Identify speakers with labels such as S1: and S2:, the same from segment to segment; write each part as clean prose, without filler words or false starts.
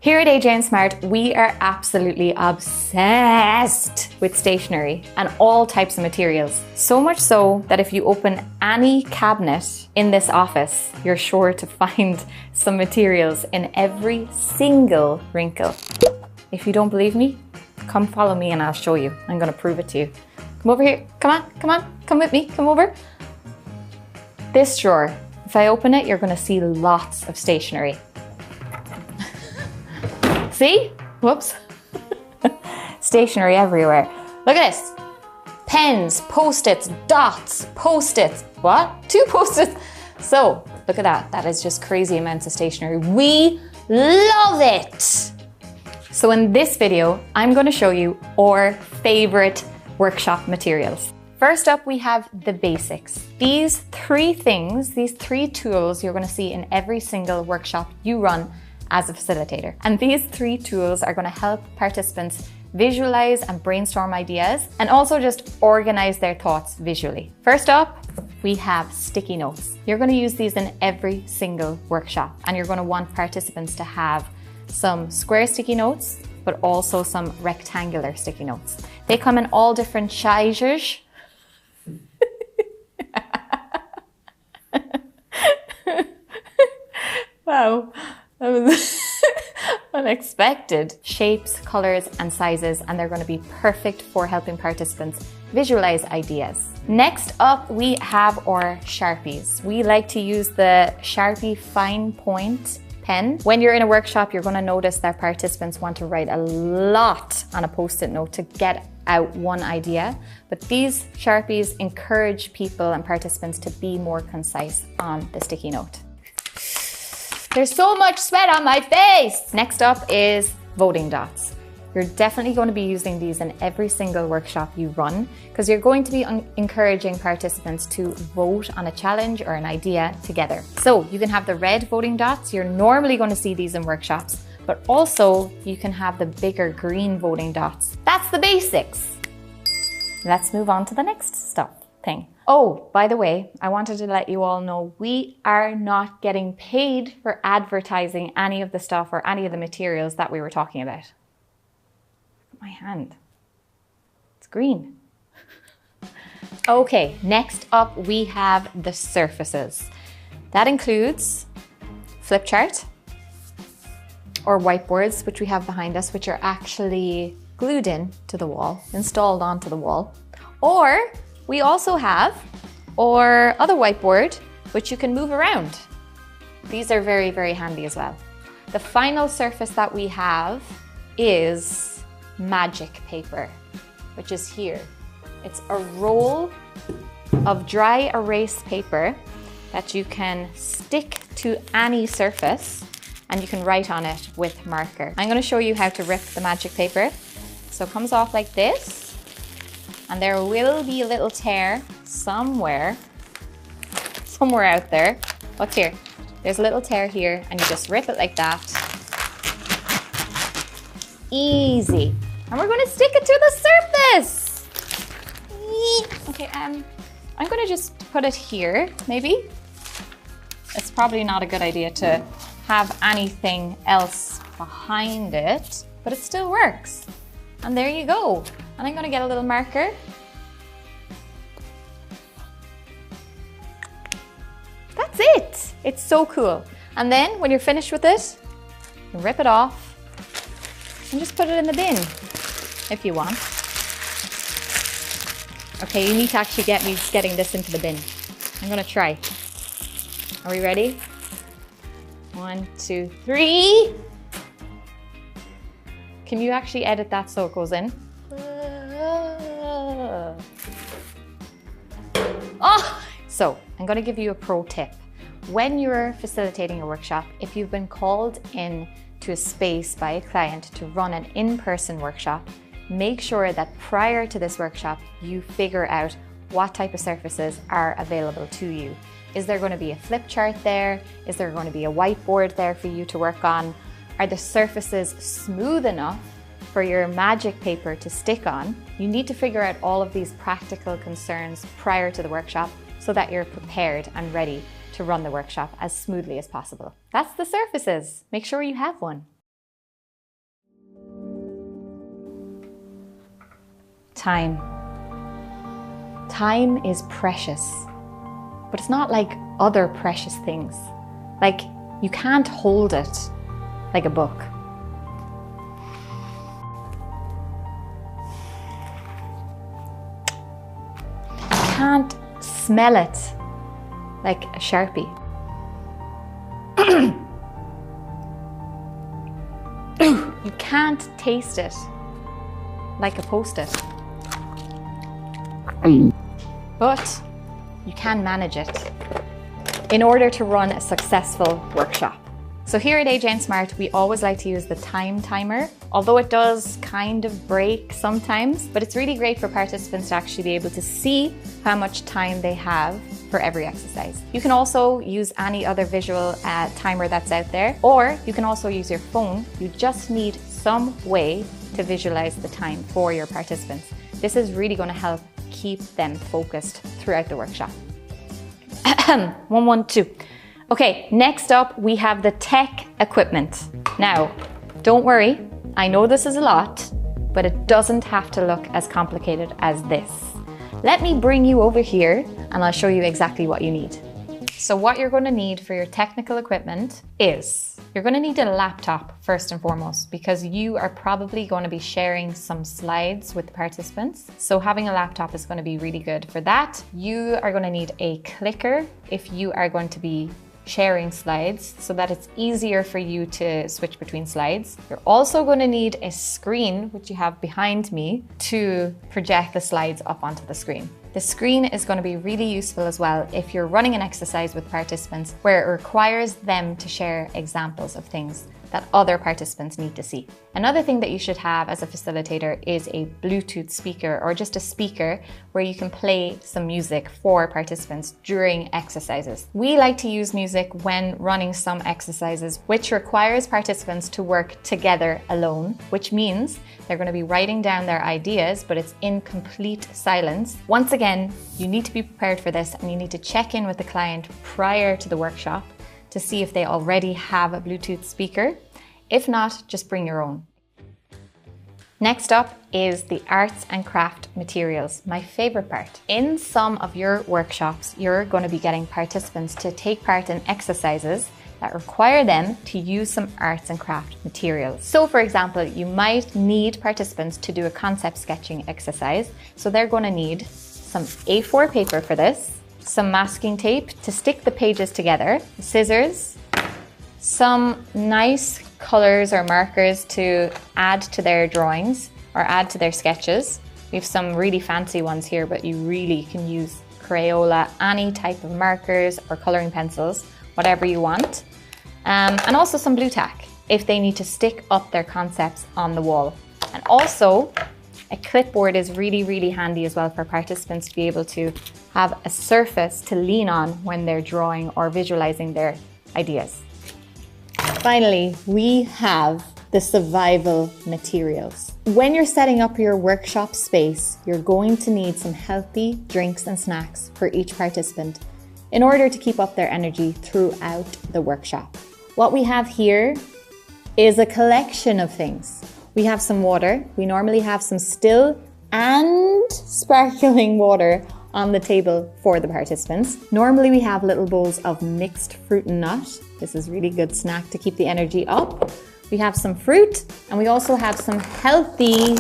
S1: Here at AJ&Smart, we are absolutely obsessed with stationery and all types of materials. So much so that if you open any cabinet in this office, you're sure to find some materials in every single wrinkle. If you don't believe me, come follow me and I'll show you. I'm gonna prove it to you. Come over here, come on, come with me, come over. This drawer, if I open it, you're gonna see lots of stationery. See? Whoops. Stationery everywhere. Look at this. Pens, Post-its, dots, Post-its. What? 2 Post-its. So, look at that. That is just crazy amounts of stationery. We love it. So in this video, I'm going to show you our favorite workshop materials. First up, we have the basics. These 3 things, these 3 tools you're going to see in every single workshop you run as a facilitator. And these 3 tools are going to help participants visualize and brainstorm ideas and also just organize their thoughts visually. First up, we have sticky notes. You're going to use these in every single workshop and you're going to want participants to have some square sticky notes, but also some rectangular sticky notes. They come in all different sizes. Wow. That was unexpected. Shapes, colors, and sizes, and they're going to be perfect for helping participants visualize ideas. Next up, we have our Sharpies. We like to use the Sharpie fine point pen. When you're in a workshop, you're going to notice that participants want to write a lot on a Post-it note to get out one idea, but these Sharpies encourage people and participants to be more concise on the sticky note. There's so much sweat on my face! Next up is voting dots. You're definitely going to be using these in every single workshop you run because you're going to be encouraging participants to vote on a challenge or an idea together. So you can have the red voting dots. You're normally going to see these in workshops, but also you can have the bigger green voting dots. That's the basics. Let's move on to the next thing. Oh, by the way, I wanted to let you all know we are not getting paid for advertising any of the stuff or any of the materials that we were talking about. My hand, it's green. Okay, next up we have the surfaces. That includes Flipchart or whiteboards, which we have behind us, which are actually glued in to the wall, installed onto the wall. Or we also have our other whiteboard, which you can move around. These are very, very handy as well. The final surface that we have is magic paper, which is here. It's a roll of dry erase paper that you can stick to any surface and you can write on it with marker. I'm going to show you how to rip the magic paper. So it comes off like this. And there will be a little tear somewhere out there. What's here? There's a little tear here and you just rip it like that. Easy. And we're going to stick it to the surface. Okay, I'm going to just put it here, maybe. It's probably not a good idea to have anything else behind it, but it still works. And there you go. And I'm going to get a little marker. That's it. It's so cool. And then when you're finished with it, you can rip it off and just put it in the bin if you want. Okay, you need to actually get me getting this into the bin. I'm going to try. Are we ready? 1, 2, 3. Can you actually edit that so it goes in? Oh! So, I'm going to give you a pro tip. When you're facilitating a workshop, if you've been called in to a space by a client to run an in-person workshop, make sure that prior to this workshop, you figure out what type of surfaces are available to you. Is there going to be a flip chart there? Is there going to be a whiteboard there for you to work on? Are the surfaces smooth enough for your magic paper to stick on? You need to figure out all of these practical concerns prior to the workshop so that you're prepared and ready to run the workshop as smoothly as possible. That's the surfaces. Make sure you have one. Time. Time is precious, but it's not like other precious things. Like, you can't hold it like a book. You can't smell it like a Sharpie. You can't taste it like a Post-it. But you can manage it in order to run a successful workshop. So here at AJ&Smart, we always like to use the TimeTimer, although it does kind of break sometimes, but it's really great for participants to actually be able to see how much time they have for every exercise. You can also use any other visual timer that's out there, or you can also use your phone. You just need some way to visualize the time for your participants. This is really going to help keep them focused throughout the workshop. 112. Okay, next up we have the tech equipment. Now, don't worry, I know this is a lot, but it doesn't have to look as complicated as this. Let me bring you over here and I'll show you exactly what you need. So what you're going to need for your technical equipment is, you're going to need a laptop first and foremost, because you are probably going to be sharing some slides with the participants. So having a laptop is going to be really good for that. You are going to need a clicker if you are going to be sharing slides so that it's easier for you to switch between slides. You're also going to need a screen, which you have behind me, to project the slides up onto the screen. The screen is going to be really useful as well if you're running an exercise with participants where it requires them to share examples of things that other participants need to see. Another thing that you should have as a facilitator is a Bluetooth speaker, or just a speaker where you can play some music for participants during exercises. We like to use music when running some exercises which requires participants to work together alone, which means they're going to be writing down their ideas, but it's in complete silence. Once again, you need to be prepared for this, and you need to check in with the client prior to the workshop to see if they already have a Bluetooth speaker. If not, just bring your own. Next up is the arts and craft materials, my favorite part. In some of your workshops, you're going to be getting participants to take part in exercises that require them to use some arts and craft materials. So for example, you might need participants to do a concept sketching exercise. So they're going to need some A4 paper for this, some masking tape to stick the pages together, scissors, some nice colors or markers to add to their drawings or add to their sketches. We have some really fancy ones here, but you really can use Crayola, any type of markers or coloring pencils, whatever you want. And also some blue tack if they need to stick up their concepts on the wall. And also, a clipboard is really, really handy as well for participants to be able to have a surface to lean on when they're drawing or visualizing their ideas. Finally, we have the survival materials. When you're setting up your workshop space, you're going to need some healthy drinks and snacks for each participant in order to keep up their energy throughout the workshop. What we have here is a collection of things. We have some water. We normally have some still and sparkling water on the table for the participants. Normally we have little bowls of mixed fruit and nut. This is really good snack to keep the energy up. We have some fruit, and we also have some healthy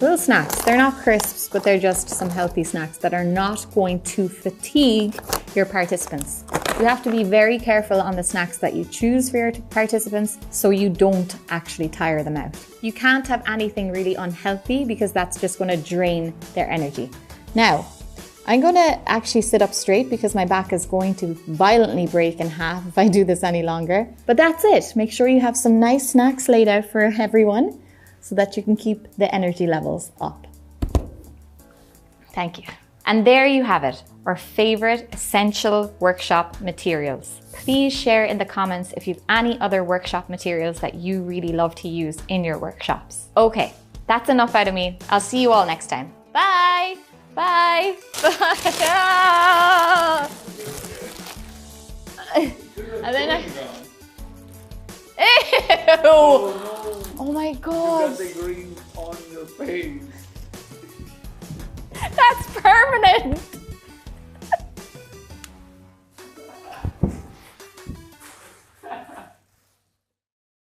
S1: little snacks. They're not crisps, but they're just some healthy snacks that are not going to fatigue your participants. You have to be very careful on the snacks that you choose for your participants so you don't actually tire them out. You can't have anything really unhealthy because that's just going to drain their energy. Now, I'm going to actually sit up straight because my back is going to violently break in half if I do this any longer. But that's it. Make sure you have some nice snacks laid out for everyone so that you can keep the energy levels up. Thank you. And there you have it, our favorite essential workshop materials. Please share in the comments if you have any other workshop materials that you really love to use in your workshops. Okay, that's enough out of me. I'll see you all next time. Bye! Bye! Bye! And then Ew! Oh my god!
S2: You got the green on your face.
S1: That's permanent.